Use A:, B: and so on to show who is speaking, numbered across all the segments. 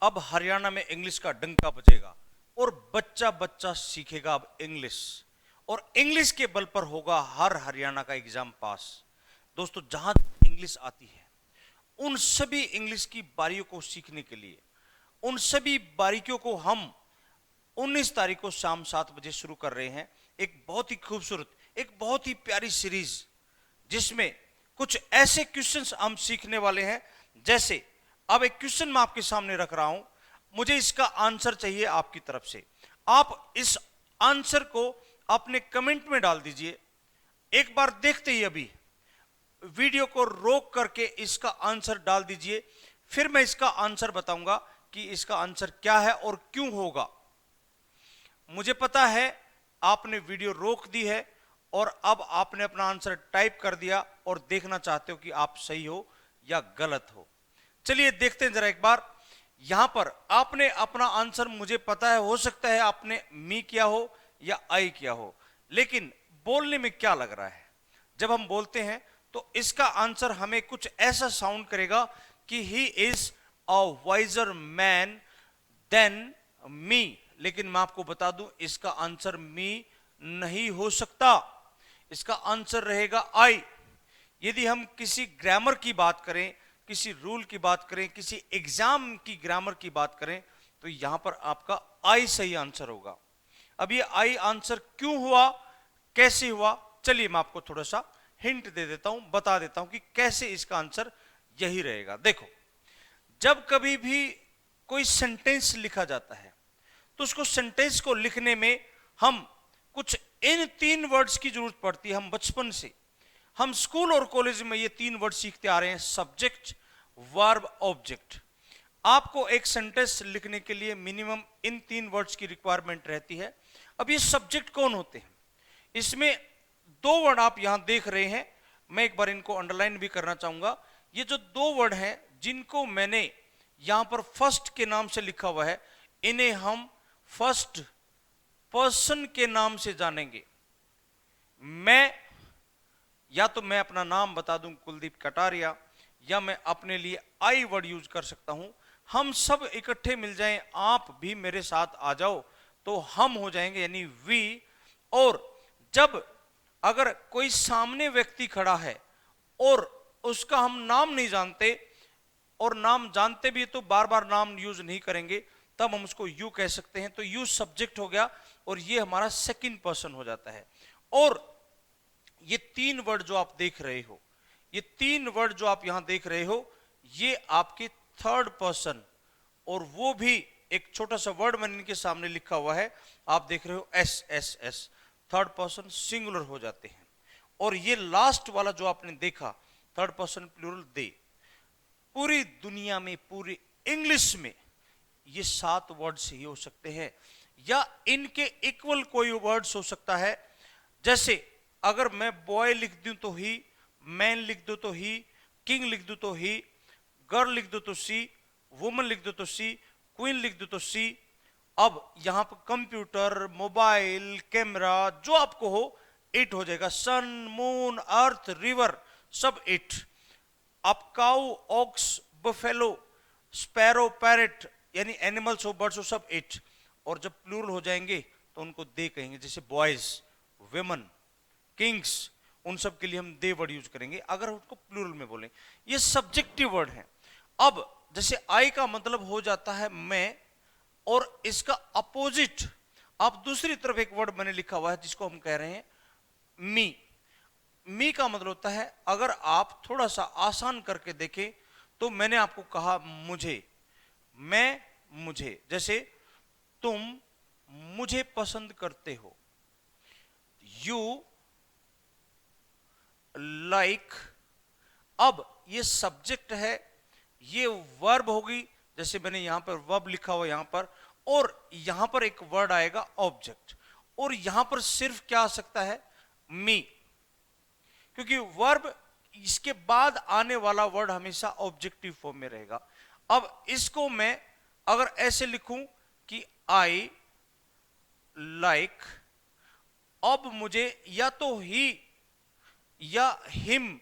A: अब हरियाणा में इंग्लिश का डंका बजेगा और बच्चा बच्चा सीखेगा अब इंग्लिश, और इंग्लिश के बल पर होगा हर हरियाणा का एग्जाम पास। दोस्तों, जहां इंग्लिश आती है उन सभी इंग्लिश की बारियों को सीखने के लिए, उन सभी बारीकियों को हम 19 तारीख को शाम 7 बजे शुरू कर रहे हैं। एक बहुत ही खूबसूरत, एक बहुत ही प्यारी सीरीज, जिसमें कुछ ऐसे क्वेश्चंस हम सीखने वाले हैं। जैसे अब एक क्वेश्चन मैं आपके सामने रख रहा हूं, मुझे इसका आंसर चाहिए आपकी तरफ से। आप इस आंसर को अपने कमेंट में डाल दीजिए। एक बार देखते ही अभी वीडियो को रोक करके इसका आंसर डाल दीजिए, फिर मैं इसका आंसर बताऊंगा कि इसका आंसर क्या है और क्यों होगा। मुझे पता है आपने वीडियो रोक दी है और अब आपने अपना आंसर टाइप कर दिया और देखना चाहते हो कि आप सही हो या गलत हो। चलिए देखते हैं जरा एक बार। यहां पर आपने अपना आंसर, मुझे पता है, हो सकता है आपने मी किया हो या आई किया हो, लेकिन बोलने में क्या लग रहा है? जब हम बोलते हैं तो इसका आंसर हमें कुछ ऐसा साउंड करेगा कि he is a wiser man than me, लेकिन मैं आपको बता दूं इसका आंसर मी नहीं हो सकता, इसका आंसर रहेगा आई। यदि हम किसी ग्रामर की बात करें, किसी रूल की बात करें, किसी एग्जाम की ग्रामर की बात करें, तो यहां पर आपका आई सही आंसर होगा। अब ये आई आंसर क्यों हुआ, कैसे हुआ, चलिए मैं आपको थोड़ा सा हिंट दे देता हूं, बता देता हूं कि कैसे इसका आंसर यही रहेगा। देखो, जब कभी भी कोई सेंटेंस लिखा जाता है तो उसको, सेंटेंस को लिखने में हम कुछ इन 3 वर्ड्स की जरूरत पड़ती है। हम बचपन से, हम स्कूल और कॉलेज में ये 3 वर्ड सीखते आ रहे हैं, सब्जेक्ट, वर्ब, ऑब्जेक्ट। आपको एक सेंटेंस लिखने के लिए मिनिमम इन 3 वर्ड्स की रिक्वायरमेंट रहती है। अब ये सब्जेक्ट कौन होते हैं? इसमें 2 वर्ड आप यहां देख रहे हैं, मैं एक बार इनको अंडरलाइन भी करना चाहूंगा। ये जो 2 वर्ड हैं जिनको मैंने यहां पर फर्स्ट के नाम से लिखा हुआ है, इन्हें हम फर्स्ट पर्सन के नाम से जानेंगे। मैं, या तो मैं अपना नाम बता दूं कुलदीप कटारिया, या मैं अपने लिए आई वर्ड यूज कर सकता हूं। हम सब इकट्ठे मिल जाएं, आप भी मेरे साथ आ जाओ, तो हम हो जाएंगे यानी वी। और जब अगर कोई सामने व्यक्ति खड़ा है और उसका हम नाम नहीं जानते, और नाम जानते भी तो बार बार नाम यूज नहीं करेंगे, तब हम उसको यू कह सकते हैं। तो यू सब्जेक्ट हो गया और ये हमारा सेकंड पर्सन हो जाता है। और ये 3 वर्ड जो आप देख रहे हो, ये 3 वर्ड जो आप यहां देख रहे हो, ये आपके थर्ड पर्सन, और वो भी एक छोटा सा वर्ड मैंने इनके सामने लिखा हुआ है, आप देख रहे हो S S S, third person singular हो जाते हैं। और ये लास्ट वाला जो आपने देखा, थर्ड पर्सन प्लूरल दे, पूरी दुनिया में, पूरी इंग्लिश में ये 7 वर्ड्स ही हो सकते हैं, या इनके इक्वल कोई वर्ड्स हो सकता है। जैसे अगर मैं बॉय लिख दूं तो ही, मैन लिख दूं तो ही, किंग लिख दूं तो ही, गर्ल लिख दूं तो सी, वुमन लिख दूं तो सी, क्वीन लिख दूं तो सी। अब यहां पर कंप्यूटर, मोबाइल, कैमरा, जो आपको हो, इट हो जाएगा। सन, मून, अर्थ, रिवर, सब इट। आप cow, ox, buffalo, sparrow, parrot, यानी एनिमल्स हो, बर्ड्स हो, सब इट। और जब प्लूरल हो जाएंगे तो उनको दे कहेंगे, जैसे बॉयज, विमेन, किंग्स, उन सब के लिए हम दे वर्ड यूज करेंगे अगर उसको प्लूरल में बोलें। ये सब्जेक्टिव वर्ड है। अब जैसे आई का मतलब हो जाता है मैं, और इसका अपोजिट, आप दूसरी तरफ एक वर्ड मैंने लिखा हुआ है जिसको हम कह रहे हैं मी। मी का मतलब होता है, अगर आप थोड़ा सा आसान करके देखें तो मैंने आपको कहा मुझे, मैं, मुझे, जैसे तुम मुझे पसंद करते हो, यू लाइक। अब ये सब्जेक्ट है, ये वर्ब होगी, जैसे मैंने यहां पर वर्ब लिखा हुआ यहां पर, और यहां पर एक वर्ड आएगा ऑब्जेक्ट, और यहां पर सिर्फ क्या आ सकता है, मी, क्योंकि वर्ब इसके बाद आने वाला वर्ड हमेशा ऑब्जेक्टिव फॉर्म में रहेगा। अब इसको मैं अगर ऐसे लिखूं कि आई लाइक, अब मुझे या तो ही या हिम,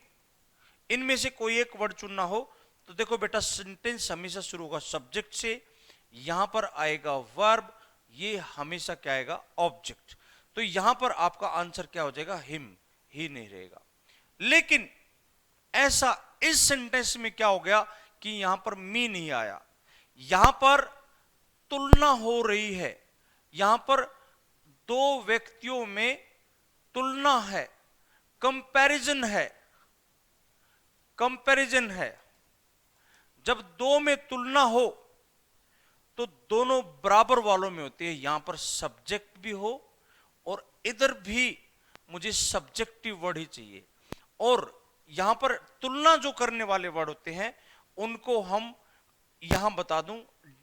A: इनमें से कोई एक वर्ड चुनना हो, तो देखो बेटा, सेंटेंस हमेशा शुरू होगा सब्जेक्ट से, यहां पर आएगा वर्ब, ये हमेशा क्या आएगा, ऑब्जेक्ट। तो यहां पर आपका आंसर क्या हो जाएगा, हिम, ही नहीं रहेगा। लेकिन ऐसा इस सेंटेंस में क्या हो गया कि यहां पर मी नहीं आया, यहां पर तुलना हो रही है, यहां पर दो व्यक्तियों में तुलना है, कंपैरिजन है, कंपैरिजन है। जब दो में तुलना हो तो दोनों बराबर वालों में होती है, यहां पर सब्जेक्ट भी हो और इधर भी मुझे सब्जेक्टिव वर्ड ही चाहिए। और यहां पर तुलना जो करने वाले वर्ड होते हैं उनको हम यहां बता दूं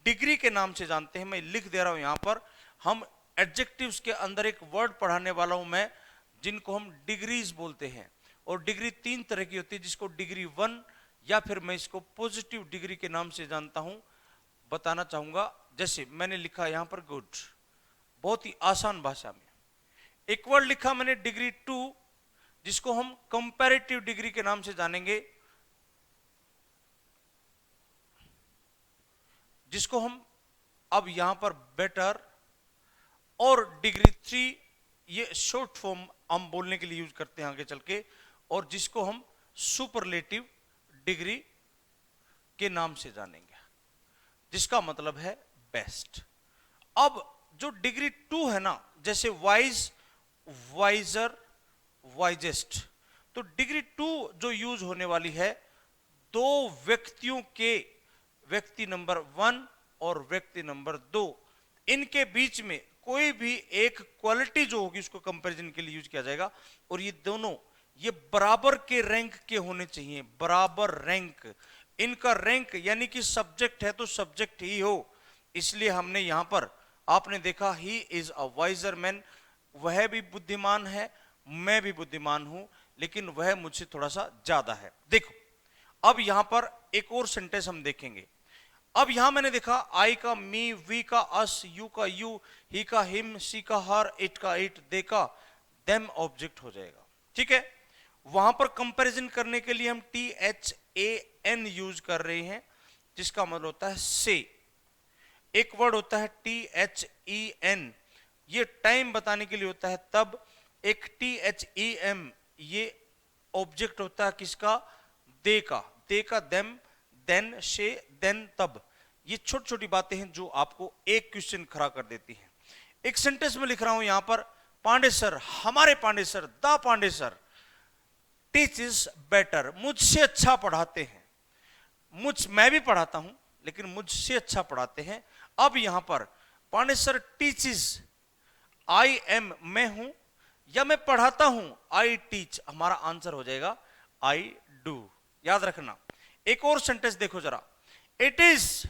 A: डिग्री के नाम से जानते हैं। मैं लिख दे रहा हूं यहां पर, हम एडजेक्टिव्स के अंदर एक वर्ड पढ़ाने वाला हूं मैं, जिनको हम डिग्रीज बोलते हैं। और डिग्री तीन तरह की होती है, जिसको डिग्री 1 या फिर मैं इसको पॉजिटिव डिग्री के नाम से जानता हूं, बताना चाहूंगा। जैसे मैंने लिखा यहां पर गुड, बहुत ही आसान भाषा में। एक वर्ड लिखा मैंने डिग्री 2, जिसको हम कंपैरेटिव डिग्री के नाम से जानेंगे, जिसको हम अब यहां पर बेटर। और डिग्री 3 ये शॉर्ट फॉर्म हम बोलने के लिए यूज करते हैं आगे चल के, और जिसको हम सुपरलेटिव डिग्री के नाम से जानेंगे, जिसका मतलब है बेस्ट। अब जो डिग्री 2 है ना, जैसे वाइज, वाइजर, वाइजेस्ट, तो डिग्री 2 जो यूज होने वाली है दो व्यक्तियों के, व्यक्ति नंबर 1 और व्यक्ति नंबर 2, इनके बीच में कोई भी एक क्वालिटी जो होगी उसको कंपैरिजन के लिए यूज किया जाएगा। और ये दोनों ये बराबर के रैंक के होने चाहिए, बराबर रैंक। इनका रैंक यानी कि सब्जेक्ट है तो सब्जेक्ट ही हो, इसलिए हमने यहां पर आपने देखा he is a wiser man, वह भी बुद्धिमान है, मैं भी बुद्धिमान हूं, लेकिन वह मुझसे थोड़ा सा ज्यादा है। देखो अब यहां पर एक और सेंटेंस हम देखेंगे। अब यहां मैंने देखा आई का मी, वी का अस, यू का यू, ही का हिम, सी का हर, इट का इट, दे का देम ऑब्जेक्ट हो जाएगा, ठीक है। वहां पर कंपैरिजन करने के लिए हम THAN यूज कर रहे हैं, जिसका मतलब होता है से। एक वर्ड होता है THEN, ये टाइम बताने के लिए होता है तब। एक THEM, ये ऑब्जेक्ट होता है किसका, दे का, दे का देम, देन से, देन तब। ये छोटी छोटी बातें हैं जो आपको एक क्वेश्चन खड़ा कर देती हैं। एक सेंटेंस में लिख रहा हूं यहां पर, पांडे सर, हमारे Pandey sir, the Pandey sir teaches better, मुझसे अच्छा पढ़ाते हैं। मैं भी पढ़ाता हूं लेकिन मुझसे अच्छा पढ़ाते हैं। अब यहां पर Pandey sir teaches, I am मैं हूं या मैं पढ़ाता हूं, आई टीच, हमारा आंसर हो जाएगा आई डू। याद रखना। एक और सेंटेंस देखो जरा, it is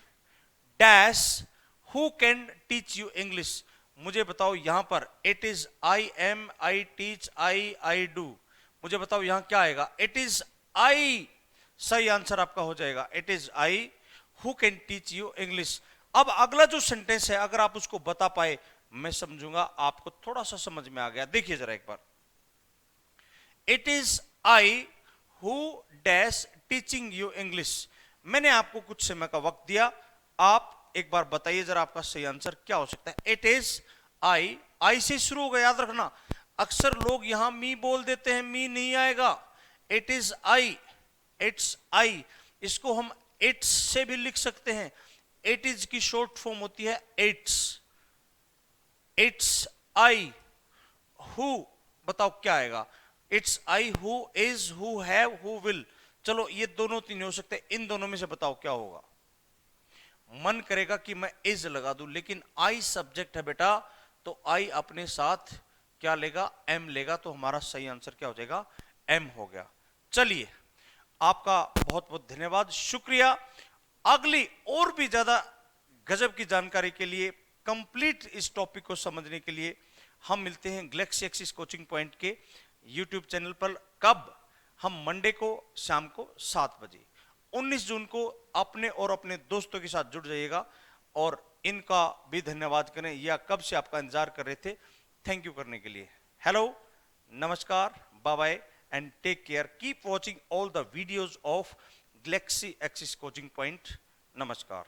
A: dash who can teach you English. मुझे बताओ यहां पर it is I am, I teach, I do, मुझे बताओ यहां क्या आएगा, इट इज आई। सही आंसर आपका हो जाएगा it is I who can teach you English. अब अगला जो सेंटेंस है अगर आप उसको बता पाए, मैं समझूंगा आपको थोड़ा सा समझ में आ गया। देखिए जरा एक बार, it is I who dash teaching you English. मैंने आपको कुछ समय का वक्त दिया, आप एक बार बताइए जरा आपका सही आंसर क्या हो सकता है। इट इज आई, आई से शुरू होगा, याद रखना। अक्सर लोग यहां मी बोल देते हैं, मी नहीं आएगा। It is I, it's I, इसको हम इट्स से भी लिख सकते हैं। इट इज की शॉर्ट फॉर्म होती है इट्स, इट्स आई हु, बताओ क्या आएगा, it's I who is, who have, who will. चलो ये दोनों तीन हो सकते हैं, इन दोनों में से बताओ क्या होगा। मन करेगा कि मैं इज लगा दूं, लेकिन आई सब्जेक्ट है बेटा, तो आई अपने साथ क्या लेगा, एम लेगा, तो हमारा सही आंसर क्या हो जाएगा, एम हो गया। चलिए आपका बहुत बहुत धन्यवाद, शुक्रिया। अगली और भी ज्यादा गजब की जानकारी के लिए, कंप्लीट इस टॉपिक को समझने के लिए हम मिलते हैं गैलेक्सी एक्सिस कोचिंग पॉइंट के यूट्यूब चैनल पर। कब, हम मंडे को शाम को 7 बजे। 19 जून को अपने और अपने दोस्तों के साथ जुड़ जाइएगा, और इनका भी धन्यवाद करें, या कब से आपका इंतजार कर रहे थे, थैंक यू करने के लिए। हेलो, नमस्कार, bye bye and take care. Keep watching all the videos of Galaxy Axis Coaching Point. नमस्कार।